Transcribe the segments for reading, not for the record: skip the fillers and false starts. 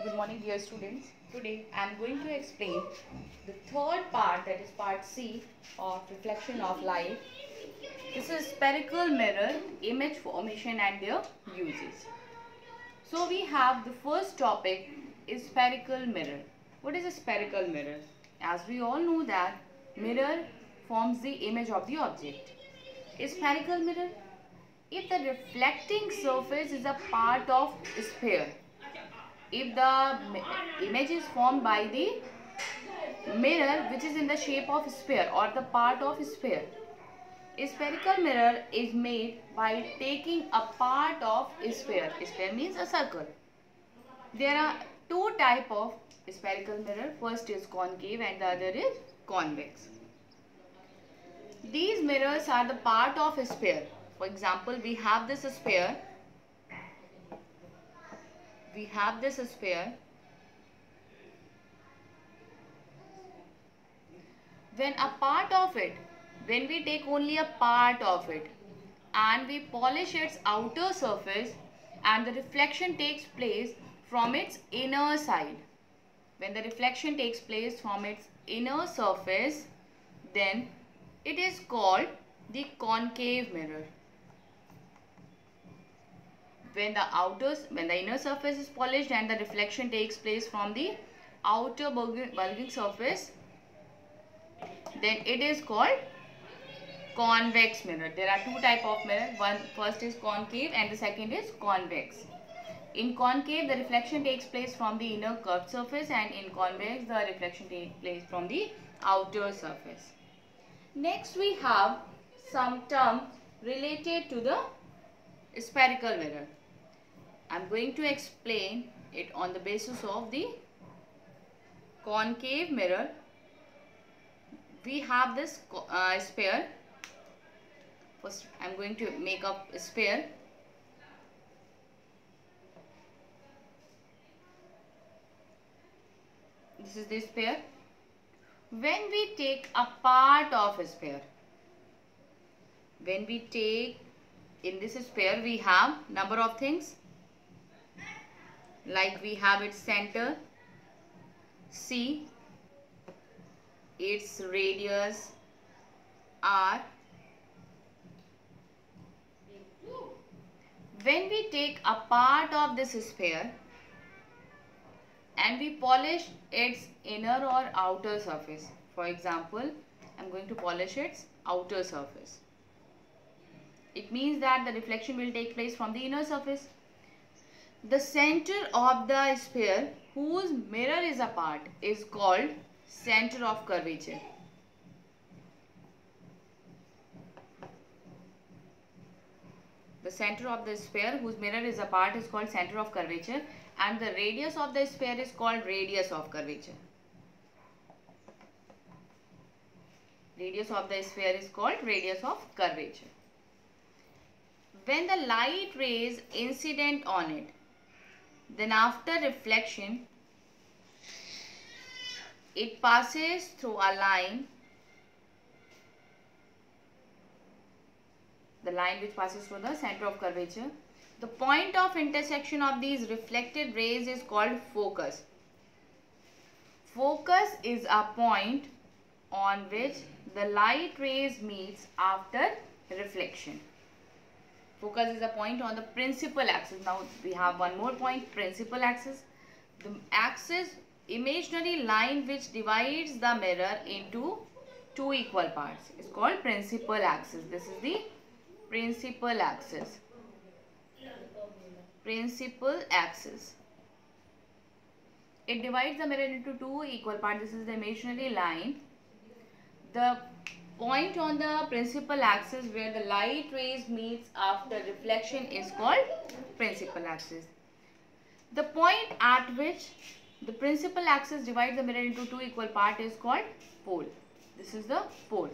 Good morning, dear students. Today I am going to explain the third part, that is part C of reflection of light. This is spherical mirror, image formation and their uses. So we have the first topic is spherical mirror. What is a spherical mirror? As we all know that mirror forms the image of the object. A spherical mirror, if the reflecting surface is a part of a sphere, if the image is formed by the mirror which is in the shape of sphere or the part of sphere, a spherical mirror is made by taking a part of a sphere. Sphere means a circle. There are two type of spherical mirror. First is concave and the other is convex. These mirrors are the part of a sphere. For example, we have this sphere. When we take only a part of it and we polish its outer surface, and the reflection takes place from its inner side. When the reflection takes place from its inner surface, then it is called the concave mirror. When the inner surface is polished and the reflection takes place from the outer bulging surface, then it is called convex mirror. There are two type of mirror. First is concave and the second is convex. In concave, the reflection takes place from the inner curved surface, and in convex, the reflection takes place from the outer surface. Next, we have some terms related to the spherical mirror. I am going to explain it on the basis of the concave mirror. We have this sphere. First, I am going to make up a sphere. This is the sphere. When we take a part of a sphere, in this sphere we have number of things, like we have its center C, its radius R. When we take a part of this sphere and we polish its inner or outer surface, for example, I am going to polish its outer surface. It means that the reflection will take place from the inner surface. The center of the sphere whose mirror is a part is called center of curvature. The center of the sphere whose mirror is a part is called center of curvature, and the radius of the sphere is called radius of curvature. Radius of the sphere is called radius of curvature. When the light rays incident on it, then after reflection, it passes through a line, the line which passes through the center of curvature. The point of intersection of these reflected rays is called focus. Focus is a point on which the light rays meets after reflection. Focus is a point on the principal axis. Now we have one more point, principal axis. The axis, imaginary line which divides the mirror into two equal parts, is called principal axis. This is the principal axis. Principal axis. It divides the mirror into two equal parts. This is the imaginary line. The point on the principal axis where the light rays meets after reflection is called principal axis. The point at which the principal axis divides the mirror into two equal parts is called pole. This is the pole.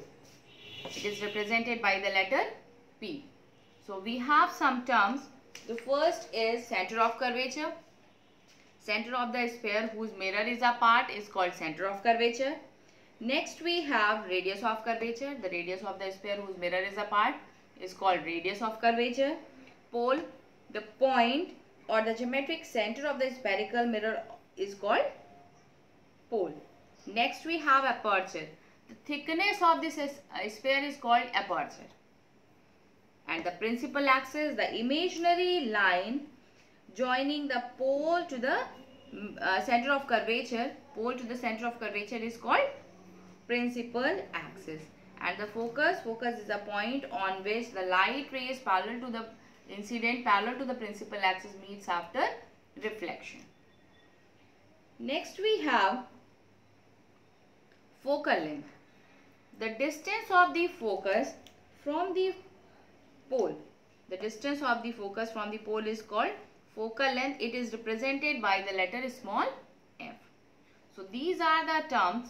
It is represented by the letter P. So we have some terms. The first is center of curvature. Center of the sphere whose mirror is a part is called center of curvature. Next we have radius of curvature. The radius of the sphere whose mirror is a part is called radius of curvature. Pole, the point or the geometric center of the spherical mirror is called pole. Next we have aperture. The thickness of this sphere is called aperture. And the principal axis, the imaginary line joining the pole to the center of curvature, is called principal axis. And the focus is a point on which the light rays parallel to the principal axis meets after reflection. Next we have focal length. The distance of the focus from the pole. The distance of the focus from the pole is called focal length. It is represented by the letter small f. So these are the terms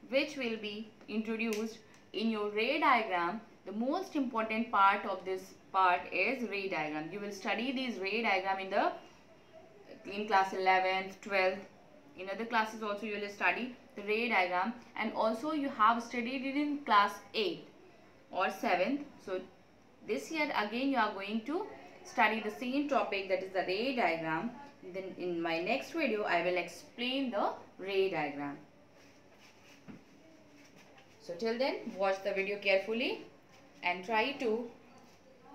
which will be introduced in your ray diagram. The most important part of this part is ray diagram. You will study these ray diagram in class 11th, 12th. In other classes also you will study the ray diagram, and also you have studied it in class 8 or 7th. So this year again you are going to study the same topic, that is the ray diagram. Then in my next video I will explain the ray diagram. So till then, watch the video carefully and try to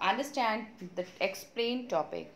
understand the explained topic.